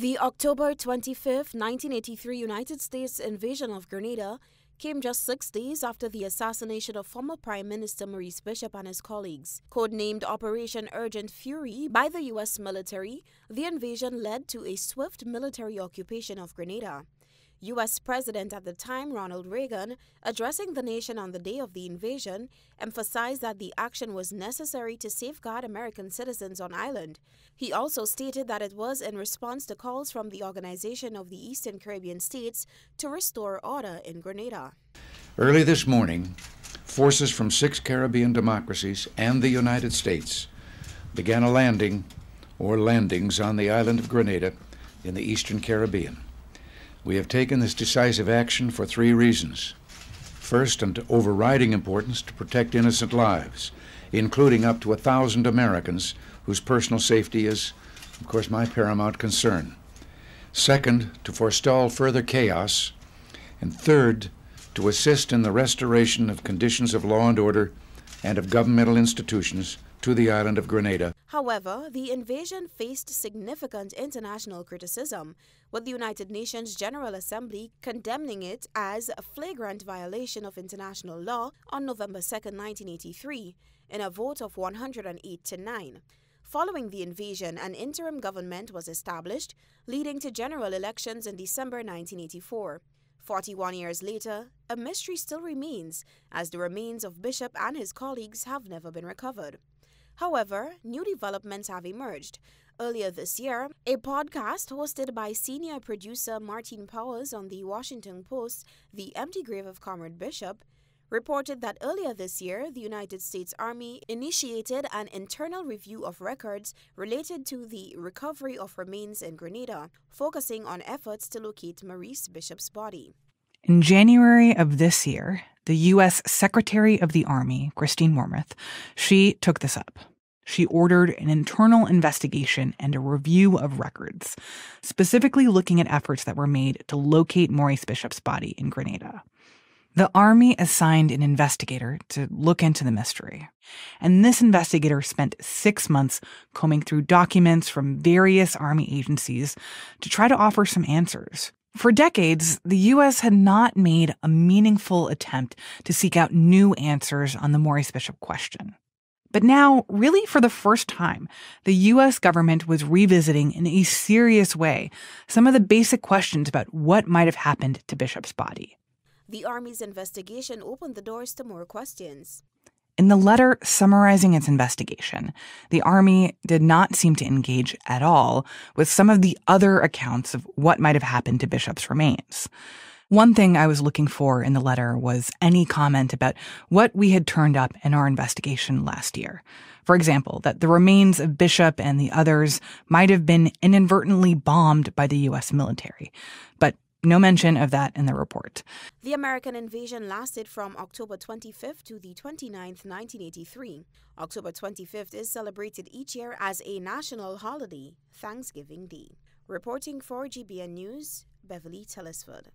The October 25, 1983 United States invasion of Grenada came just 6 days after the assassination of former Prime Minister Maurice Bishop and his colleagues. Codenamed Operation Urgent Fury by the U.S. military, the invasion led to a swift military occupation of Grenada. U.S. President at the time, Ronald Reagan, addressing the nation on the day of the invasion, emphasized that the action was necessary to safeguard American citizens on island. He also stated that it was in response to calls from the Organization of the Eastern Caribbean States to restore order in Grenada. Early this morning, forces from 6 Caribbean democracies and the United States began a landing or landings on the island of Grenada in the Eastern Caribbean. We have taken this decisive action for 3 reasons. First, and overriding importance, to protect innocent lives, including up to 1,000 Americans whose personal safety is, of course, my paramount concern. Second, to forestall further chaos. And third, to assist in the restoration of conditions of law and order and of governmental institutions to the island of Grenada. However, the invasion faced significant international criticism, with the United Nations General Assembly condemning it as a flagrant violation of international law on November 2, 1983, in a vote of 108 to 9. Following the invasion, an interim government was established, leading to general elections in December 1984. 41 years later, a mystery still remains, as the remains of Bishop and his colleagues have never been recovered. However, new developments have emerged. Earlier this year, a podcast hosted by senior producer Martin Powers on the Washington Post, The Empty Grave of Comrade Bishop, reported that earlier this year, the United States Army initiated an internal review of records related to the recovery of remains in Grenada, focusing on efforts to locate Maurice Bishop's body. In January of this year, the U.S. Secretary of the Army, Christine Wormuth, she took this up. She ordered an internal investigation and a review of records, specifically looking at efforts that were made to locate Maurice Bishop's body in Grenada. The Army assigned an investigator to look into the mystery, and this investigator spent 6 months combing through documents from various Army agencies to try to offer some answers. For decades, the U.S. had not made a meaningful attempt to seek out new answers on the Maurice Bishop question. But now, really for the first time, the U.S. government was revisiting in a serious way some of the basic questions about what might have happened to Bishop's body. The Army's investigation opened the doors to more questions. In the letter summarizing its investigation, the Army did not seem to engage at all with some of the other accounts of what might have happened to Bishop's remains. One thing I was looking for in the letter was any comment about what we had turned up in our investigation last year. For example, that the remains of Bishop and the others might have been inadvertently bombed by the U.S. military. But no mention of that in the report. The American invasion lasted from October 25th to the 29th, 1983. October 25th is celebrated each year as a national holiday, Thanksgiving Day. Reporting for GBN News, Beverly Telesford.